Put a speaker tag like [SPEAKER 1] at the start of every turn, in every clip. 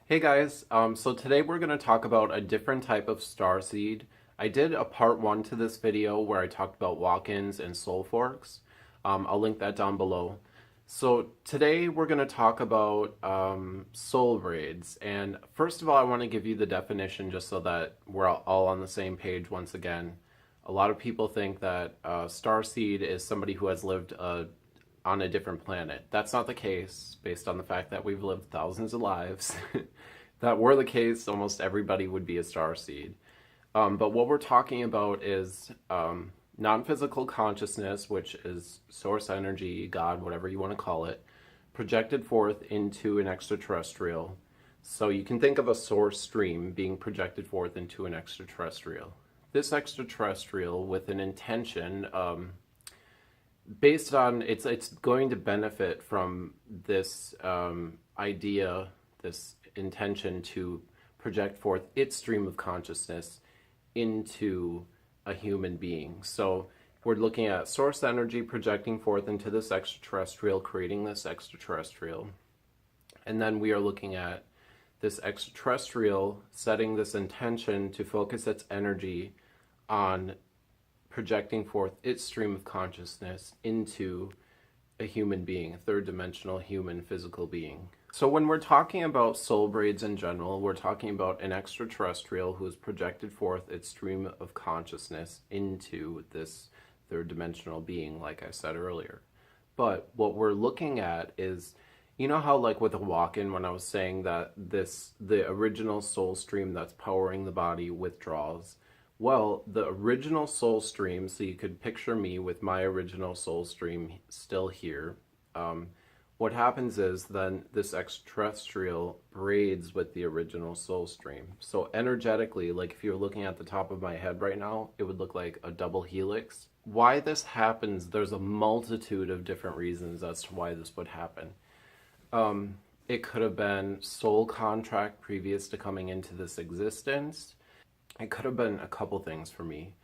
[SPEAKER 1] Hey guys, so today we're going to talk about a different type of starseed. I did a part one to this video where I talked about walk-ins and soul forks. I'll link that down below. So today we're going to talk about soul braids. And first of all, I want to give you the definition just so that we're all on the same page once again. A lot of people think that starseed is somebody who has lived on a different planet. That's not the case, based on the fact that we've lived thousands of lives. If that were the case, almost everybody would be a starseed. But what we're talking about is non-physical consciousness, which is source energy, God, whatever you want to call it, projected forth into an extraterrestrial. So you can think of a source stream being projected forth into an extraterrestrial. This extraterrestrial with an intention based on it's going to benefit from this idea, this intention to project forth its stream of consciousness into a human being. So we're looking at source energy projecting forth into this extraterrestrial, creating this extraterrestrial. And then we are looking at this extraterrestrial setting this intention to focus its energy on projecting forth its stream of consciousness into a human being, a third-dimensional human physical being. So when we're talking about soul braids in general, we're talking about an extraterrestrial who has projected forth its stream of consciousness into this third-dimensional being, like I said earlier. But what we're looking at is, you know how like with a walk-in, when I was saying that the original soul stream that's powering the body withdraws. Well, the original soul stream, so you could picture me with my original soul stream still here. What happens is then this extraterrestrial braids with the original soul stream. So energetically, like if you're looking at the top of my head right now, it would look like a double helix. Why this happens, there's a multitude of different reasons as to why this would happen. It could have been soul contract previous to coming into this existence. It could have been a couple things for me.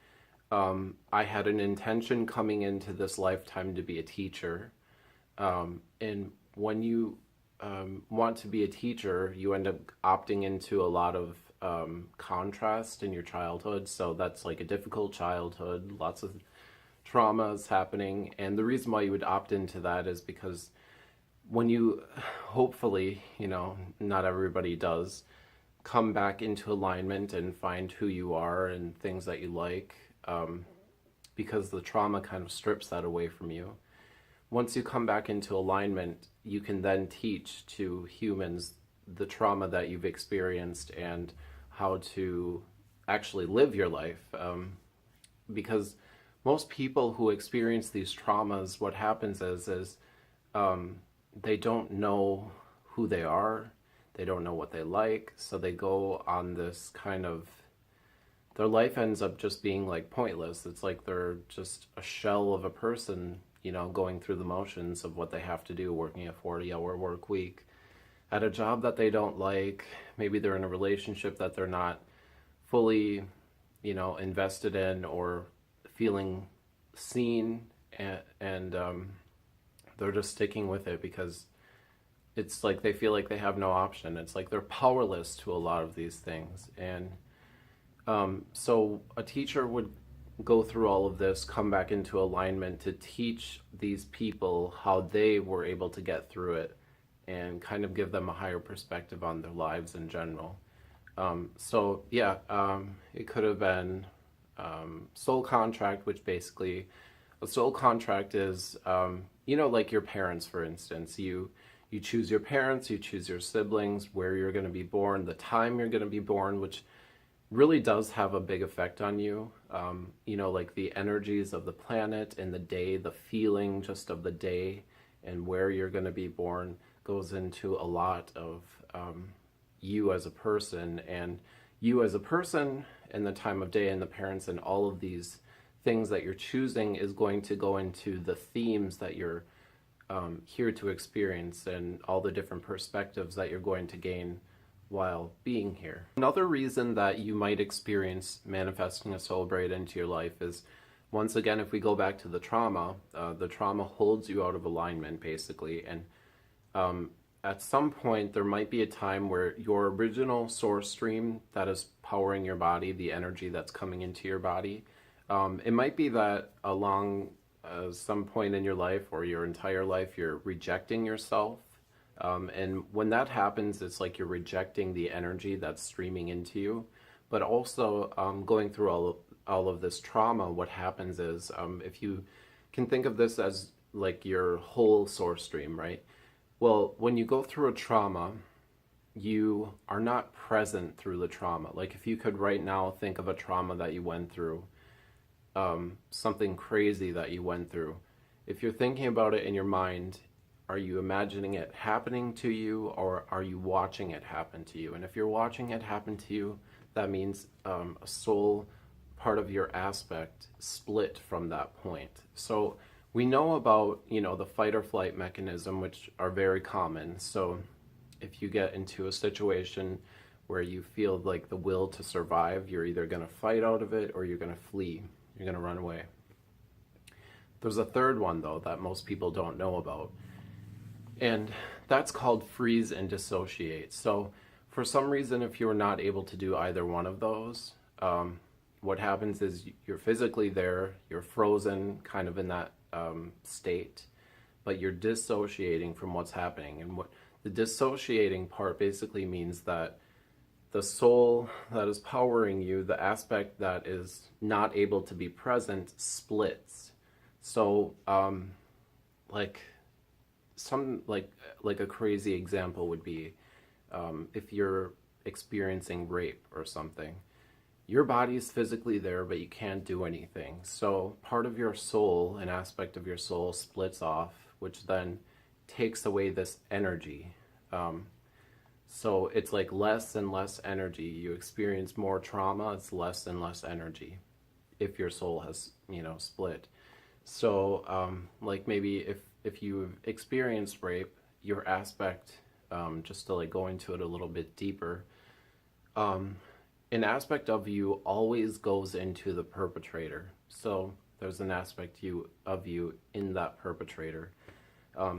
[SPEAKER 1] I had an intention coming into this lifetime to be a teacher. And when you want to be a teacher, you end up opting into a lot of contrast in your childhood. So that's like a difficult childhood, lots of traumas happening. And the reason why you would opt into that is because when you, hopefully, not everybody does, come back into alignment and find who you are and things that you like, because the trauma kind of strips that away from you. Once you come back into alignment, you can then teach to humans the trauma that you've experienced and how to actually live your life. Because most people who experience these traumas, what happens is they don't know who they are. They don't know what they like, so they go on this kind of, their life ends up just being like pointless. It's like they're just a shell of a person, going through the motions of what they have to do, working a 40-hour work week at a job that they don't like. Maybe they're in a relationship that they're not fully, invested in or feeling seen, and they're just sticking with it because it's like they feel like they have no option. It's like they're powerless to a lot of these things. And so a teacher would go through all of this, come back into alignment to teach these people how they were able to get through it and kind of give them a higher perspective on their lives in general. It could have been soul contract, which basically a soul contract is, like your parents, for instance. You choose your parents, you choose your siblings, where you're going to be born, the time you're going to be born, which really does have a big effect on you. Like the energies of the planet and the day, the feeling just of the day and where you're going to be born goes into a lot of you as a person, and you as a person and the time of day and the parents and all of these things that you're choosing is going to go into the themes that you're here to experience and all the different perspectives that you're going to gain while being here. Another reason that you might experience manifesting a soul braid into your life is, once again, if we go back to the trauma holds you out of alignment, basically, and at some point there might be a time where your original source stream that is powering your body, the energy that's coming into your body, it might be that along some point in your life or your entire life you're rejecting yourself. And when that happens, it's like you're rejecting the energy that's streaming into you. But also going through all of this trauma, what happens is, if you can think of this as like your whole source stream, right? Well, when you go through a trauma, you are not present through the trauma. Like if you could right now think of a trauma that you went through, something crazy that you went through. If you're thinking about it in your mind, are you imagining it happening to you, or are you watching it happen to you? And if you're watching it happen to you, that means a soul part of your aspect split from that point. So we know about, the fight or flight mechanism, which are very common. So if you get into a situation where you feel like the will to survive, you're either going to fight out of it or you're going to flee. You're going to run away. There's a third one, though, that most people don't know about. And that's called freeze and dissociate. So for some reason, if you're not able to do either one of those, what happens is you're physically there, you're frozen kind of in that state, but you're dissociating from what's happening. And what the dissociating part basically means that the soul that is powering you, the aspect that is not able to be present, splits. So like a crazy example would be if you're experiencing rape or something. Your body is physically there, but you can't do anything. So part of your soul, an aspect of your soul, splits off, which then takes away this energy. So it's like less and less energy. You experience more trauma, it's less and less energy if your soul has, split. So like maybe if you've experienced rape, your aspect, just to like go into it a little bit deeper, an aspect of you always goes into the perpetrator. So there's an aspect of you in that perpetrator.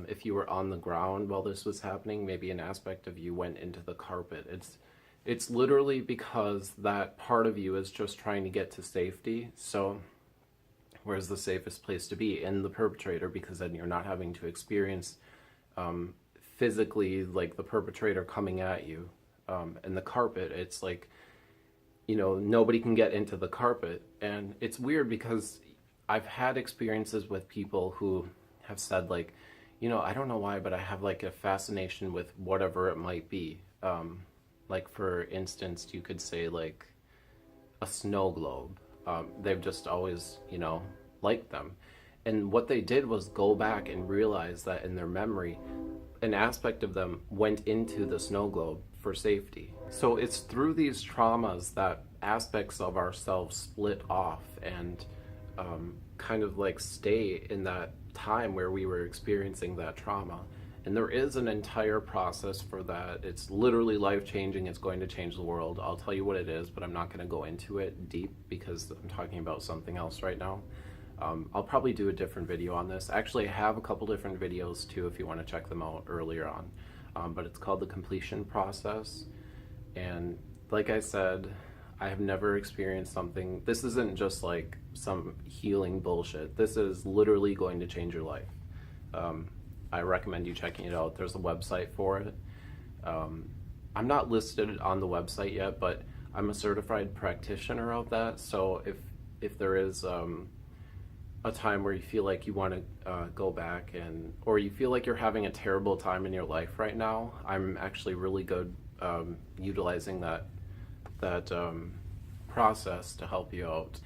[SPEAKER 1] If you were on the ground while this was happening, maybe an aspect of you went into the carpet. It's literally because that part of you is just trying to get to safety. So where's the safest place to be? In the perpetrator, because then you're not having to experience physically like the perpetrator coming at you. And the carpet, it's like, nobody can get into the carpet. And it's weird because I've had experiences with people who have said like, I don't know why, but I have like a fascination with whatever it might be. Like for instance, you could say like a snow globe. They've just always, liked them. And what they did was go back and realize that in their memory, an aspect of them went into the snow globe for safety. So it's through these traumas that aspects of ourselves split off and kind of like stay in that time where we were experiencing that trauma. And there is an entire process for that. It's literally life-changing. It's going to change the world. I'll tell you what it is, but I'm not going to go into it deep because I'm talking about something else right now. I'll probably do a different video on this. Actually, I have a couple different videos too if you want to check them out earlier on. But it's called the completion process. And like I said, I have never experienced something. This isn't just like some healing bullshit. This is literally going to change your life. I recommend you checking it out. There's a website for it. I'm not listed on the website yet, but I'm a certified practitioner of that. So if there is a time where you feel like you want to go back or you feel like you're having a terrible time in your life right now, I'm actually really good utilizing that process to help you out.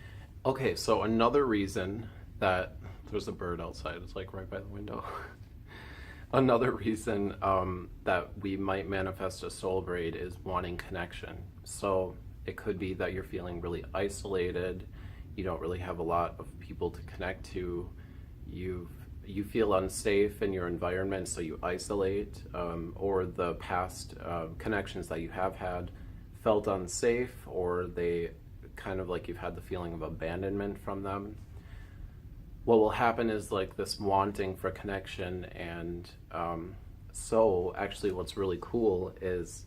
[SPEAKER 1] Okay, so another reason that there's a bird outside, it's like right by the window. Another reason that we might manifest a soul braid is wanting connection. So it could be that you're feeling really isolated, you don't really have a lot of people to connect to, you feel unsafe in your environment, so you isolate, or the past connections that you have had felt unsafe, or they kind of like you've had the feeling of abandonment from them. What will happen is like this wanting for connection and So actually what's really cool is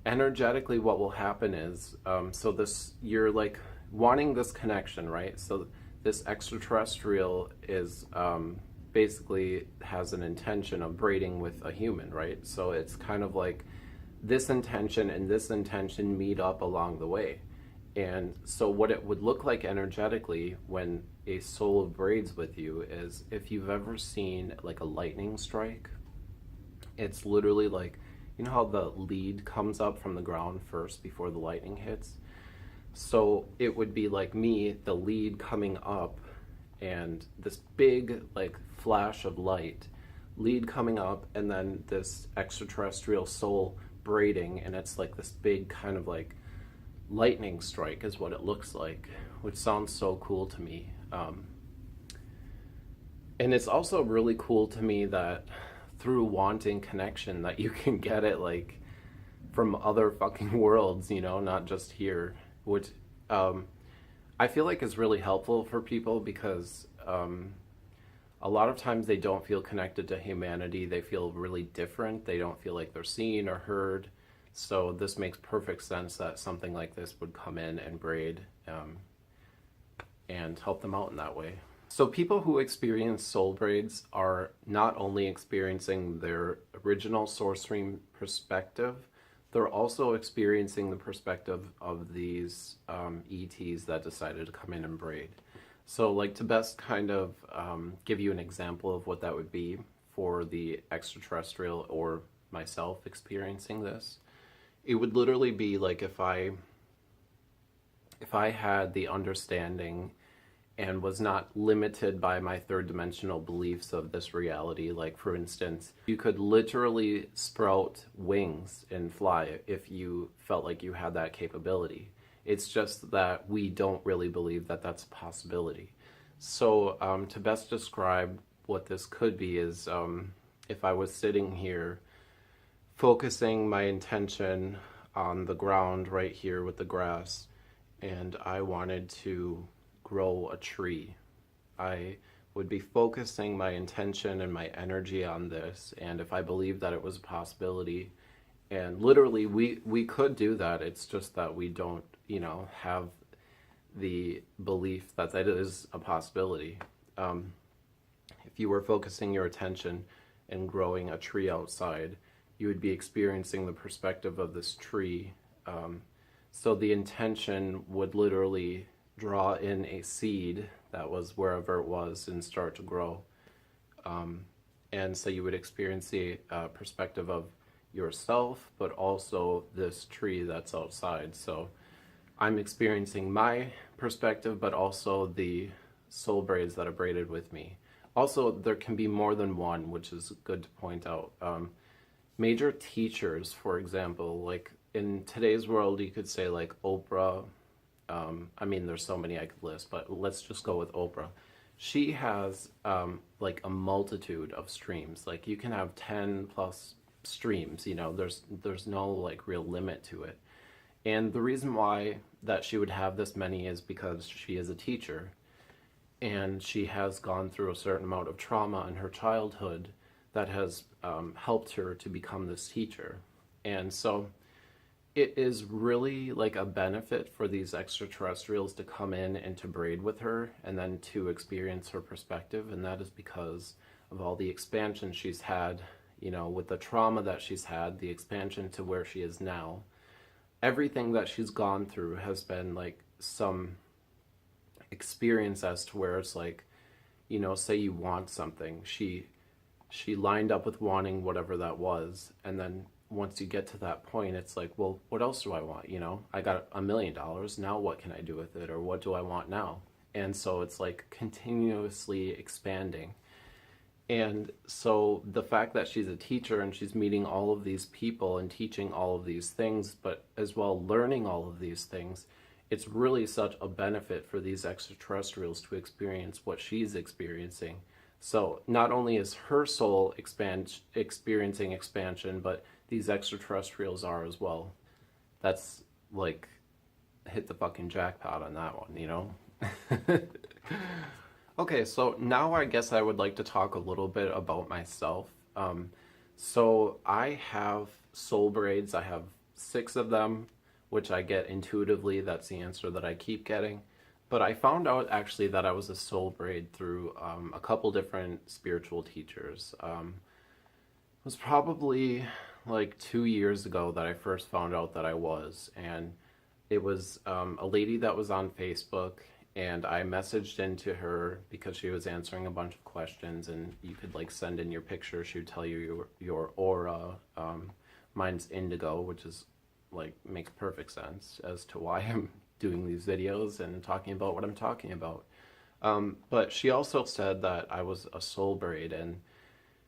[SPEAKER 1] energetically what will happen is, so this, you're like wanting this connection, right? So this extraterrestrial is basically has an intention of braiding with a human, right? So it's kind of like this intention and this intention meet up along the way. And so what it would look like energetically when a soul braids with you is, if you've ever seen like a lightning strike, it's literally like, you know how the lead comes up from the ground first before the lightning hits? So it would be like me, the lead coming up, and this big like flash of light, lead coming up, and then this extraterrestrial soul braiding, and it's like this big kind of like lightning strike is what it looks like, which sounds so cool to me. And it's also really cool to me that through wanting connection that you can get it like from other fucking worlds, you know, not just here, which I feel like is really helpful for people because a lot of times they don't feel connected to humanity. They feel really different. They don't feel like they're seen or heard. So this makes perfect sense that something like this would come in and braid and help them out in that way. So people who experience soul braids are not only experiencing their original source stream perspective, they're also experiencing the perspective of these ETs that decided to come in and braid. So like to best kind of give you an example of what that would be for the extraterrestrial or myself experiencing this, it would literally be like if I had the understanding and was not limited by my third dimensional beliefs of this reality. Like for instance, you could literally sprout wings and fly if you felt like you had that capability. It's just that we don't really believe that that's a possibility. So to best describe what this could be is if I was sitting here focusing my intention on the ground right here with the grass, and I wanted to grow a tree, I would be focusing my intention and my energy on this, and if I believed that it was a possibility, and literally we could do that, it's just that we don't, you know, have the belief that that is a possibility. If you were focusing your attention and growing a tree outside, you would be experiencing the perspective of this tree. So the intention would literally draw in a seed that was wherever it was and start to grow. And so you would experience the perspective of yourself, but also this tree that's outside. So I'm experiencing my perspective, but also the soul braids that are braided with me. Also, there can be more than one, which is good to point out. Major teachers, for example, like in today's world, you could say like Oprah. I mean, there's so many I could list, but let's just go with Oprah. She has like a multitude of streams. Like you can have 10 plus streams, you know, there's no like real limit to it. And the reason why that she would have this many is because she is a teacher and she has gone through a certain amount of trauma in her childhood that has helped her to become this teacher. And so it is really like a benefit for these extraterrestrials to come in and to braid with her and then to experience her perspective. And that is because of all the expansion she's had, you know, with the trauma that she's had, the expansion to where she is now. Everything that she's gone through has been like some experience as to where it's like, you know, say you want something. She lined up with wanting whatever that was, and then once you get to that point, it's like, well, what else do I want? You know, I got $1 million. Now what can I do with it? Or what do I want now? And so it's like continuously expanding. And so the fact that she's a teacher and she's meeting all of these people and teaching all of these things, but as well learning all of these things, it's really such a benefit for these extraterrestrials to experience what she's experiencing. So not only is her soul experiencing expansion, but these extraterrestrials are as well. That's like hit the fucking jackpot on that one, you know? Okay, so now I guess I would like to talk a little bit about myself. So I have soul braids. I have 6 of them, which I get intuitively. That's the answer that I keep getting. But I found out actually that I was a soul braid through a couple different spiritual teachers. It was probably like 2 years ago that I first found out that I was. And it was a lady that was on Facebook, and I messaged into her because she was answering a bunch of questions, and you could like send in your picture. She would tell you your aura. Mine's indigo, which is like makes perfect sense as to why I'm doing these videos and talking about what I'm talking about. But she also said that I was a soul braid, and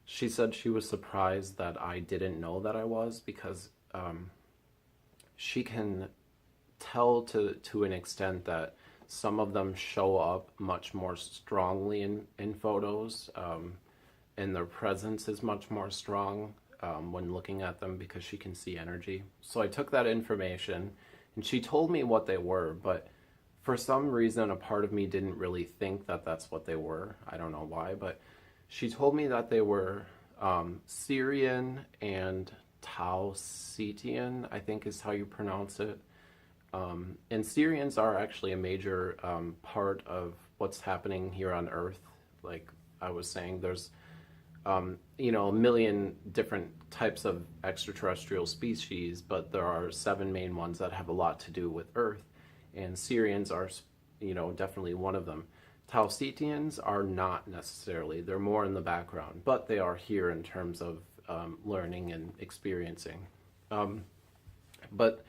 [SPEAKER 1] she said she was surprised that I didn't know that I was, because she can tell to an extent that some of them show up much more strongly in photos, and their presence is much more strong when looking at them, because she can see energy. So I took that information, and she told me what they were, but for some reason a part of me didn't really think that that's what they were. I don't know why, but she told me that they were Syrian and Tausetian, I think is how you pronounce it. And Syrians are actually a major part of what's happening here on Earth. Like I was saying, there's a million different types of extraterrestrial species, but there are 7 main ones that have a lot to do with Earth, and Syrians are, definitely one of them. Tausetians are not necessarily; they're more in the background, but they are here in terms of learning and experiencing. But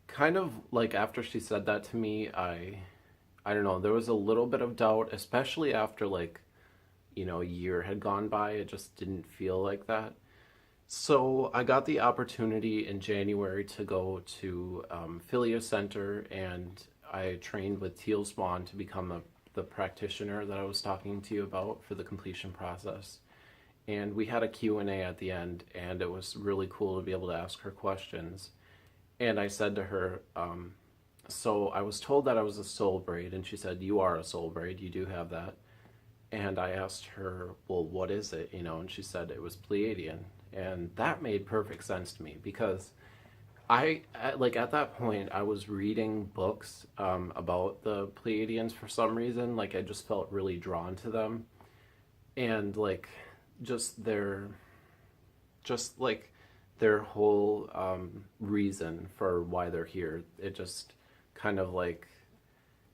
[SPEAKER 1] kind of like after she said that to me, I don't know, there was a little bit of doubt, especially after like, a year had gone by. It just didn't feel like that. So I got the opportunity in January to go to Philia Center, and I trained with Teal Swan to become the practitioner that I was talking to you about for the completion process. And we had a Q&A at the end, and it was really cool to be able to ask her questions. And I said to her, so I was told that I was a soul braid, and she said, you are a soul braid, you do have that. And I asked her, well, what is it? And she said it was Pleiadian. And that made perfect sense to me, because at that point, I was reading books about the Pleiadians for some reason. Like, I just felt really drawn to them. And, like, their whole reason for why they're here, it just kind of, like,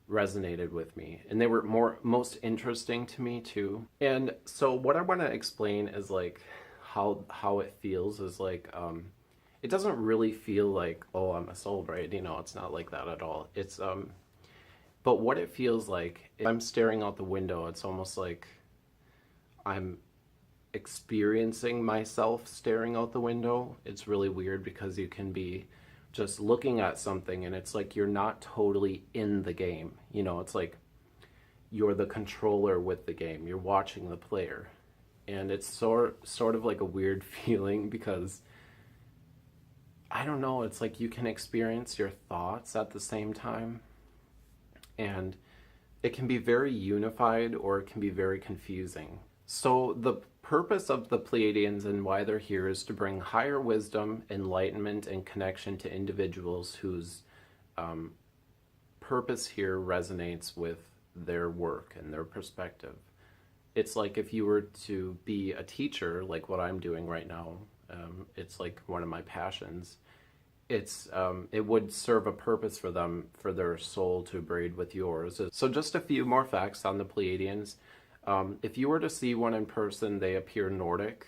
[SPEAKER 1] resonated with me, and they were most interesting to me too. And so what I want to explain is like how it feels is like it doesn't really feel like, oh, I'm a soul braid, it's not like that at all. It's but what it feels like, if I'm staring out the window, it's almost like I'm experiencing myself staring out the window. It's really weird, because you can be just looking at something and it's like you're not totally in the game. It's like you're the controller with the game. You're watching the player. And it's sort of like a weird feeling, because I don't know, it's like you can experience your thoughts at the same time. And it can be very unified, or it can be very confusing. So the purpose of the Pleiadians and why they're here is to bring higher wisdom, enlightenment, and connection to individuals whose purpose here resonates with their work and their perspective. It's like if you were to be a teacher, like what I'm doing right now, it's like one of my passions. It would serve a purpose for them, for their soul to braid with yours. So just a few more facts on the Pleiadians. If you were to see one in person, they appear Nordic.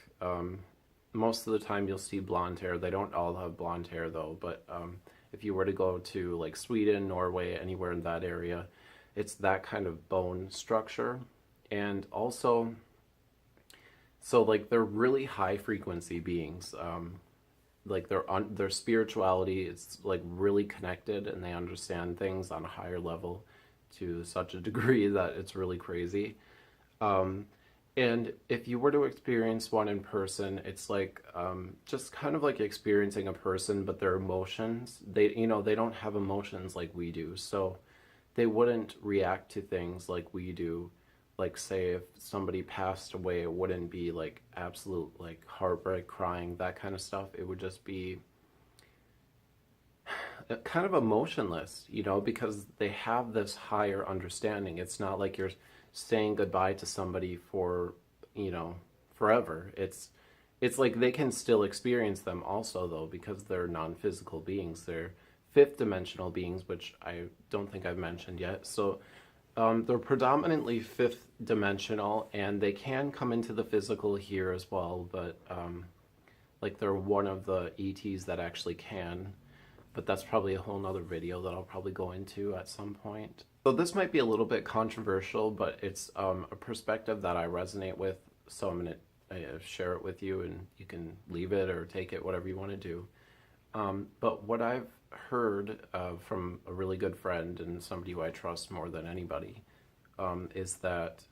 [SPEAKER 1] Most of the time you'll see blonde hair. They don't all have blonde hair though, but if you were to go to like Sweden, Norway, anywhere in that area, it's that kind of bone structure. And also, so like they're really high frequency beings. Like their spirituality is like really connected, and they understand things on a higher level to such a degree that it's really crazy. And if you were to experience one in person, it's like just kind of like experiencing a person, but their emotions, they don't have emotions like we do, so they wouldn't react to things like we do. like say if somebody passed away, it wouldn't be like absolute like heartbreak, crying, that kind of stuff. It would just be kind of emotionless, you know, because they have this higher understanding. It's not like you're saying goodbye to somebody for, you know, forever. It's like they can still experience them also, though, because they're non-physical beings. They're fifth dimensional beings, which I don't think I've mentioned yet. So they're predominantly fifth dimensional, and they can come into the physical here as well, but like they're one of the ETs that actually can. But that's probably a whole nother video that I'll probably go into at some point. So this might be a little bit controversial, but it's a perspective that I resonate with, so I'm going to share it with you, and you can leave it or take it, whatever you want to do. But what I've heard from a really good friend and somebody who I trust more than anybody is that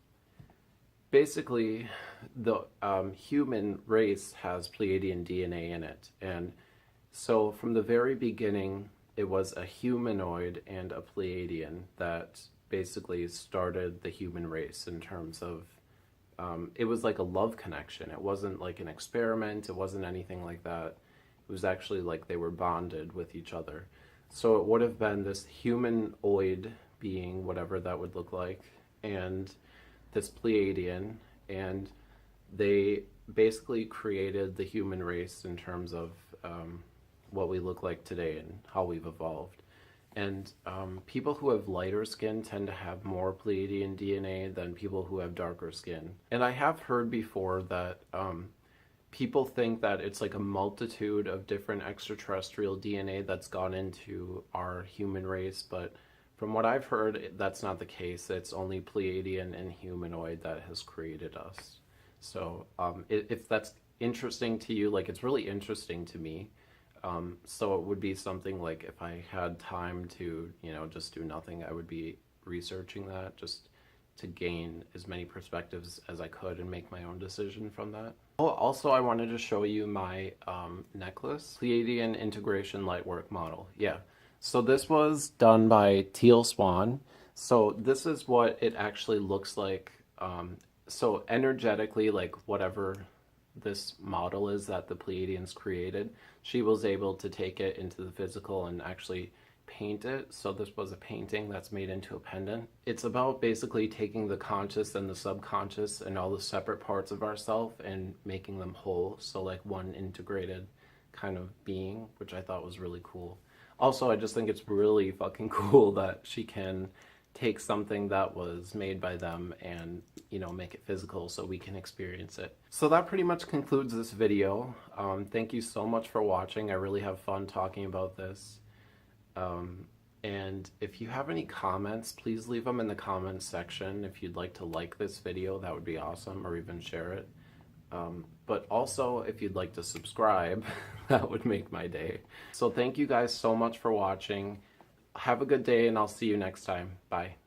[SPEAKER 1] basically the human race has Pleiadian DNA in it. And so from the very beginning, it was a humanoid and a Pleiadian that basically started the human race in terms of, it was like a love connection. It wasn't like an experiment. It wasn't anything like that. It was actually like they were bonded with each other. So it would have been this humanoid being, whatever that would look like, and this Pleiadian, and they basically created the human race in terms of what we look like today and how we've evolved. And people who have lighter skin tend to have more Pleiadian DNA than people who have darker skin. And I have heard before that people think that it's like a multitude of different extraterrestrial DNA that's gone into our human race, but from what I've heard, that's not the case. It's only Pleiadian and humanoid that has created us. So if that's interesting to you, like it's really interesting to me. So it would be something like if I had time to, you know, just do nothing, I would be researching that just to gain as many perspectives as I could and make my own decision from that. Oh, also I wanted to show you my necklace, Pleiadian Integration Lightwork model. Yeah, so this was done by Teal Swan. So this is what it actually looks like. So energetically, like whatever this model is that the Pleiadians created, she was able to take it into the physical and actually paint it. So this was a painting that's made into a pendant. It's about basically taking the conscious and the subconscious and all the separate parts of ourselves and making them whole. So like one integrated kind of being, which I thought was really cool. Also, I just think it's really fucking cool that she can take something that was made by them and, you know, make it physical so we can experience it. So that pretty much concludes this video. Thank you so much for watching. I really have fun talking about this. And if you have any comments, please leave them in the comments section. If you'd like this video, that would be awesome, or even share it. But also, if you'd like to subscribe, that would make my day. So thank you guys so much for watching. Have a good day, and I'll see you next time. Bye.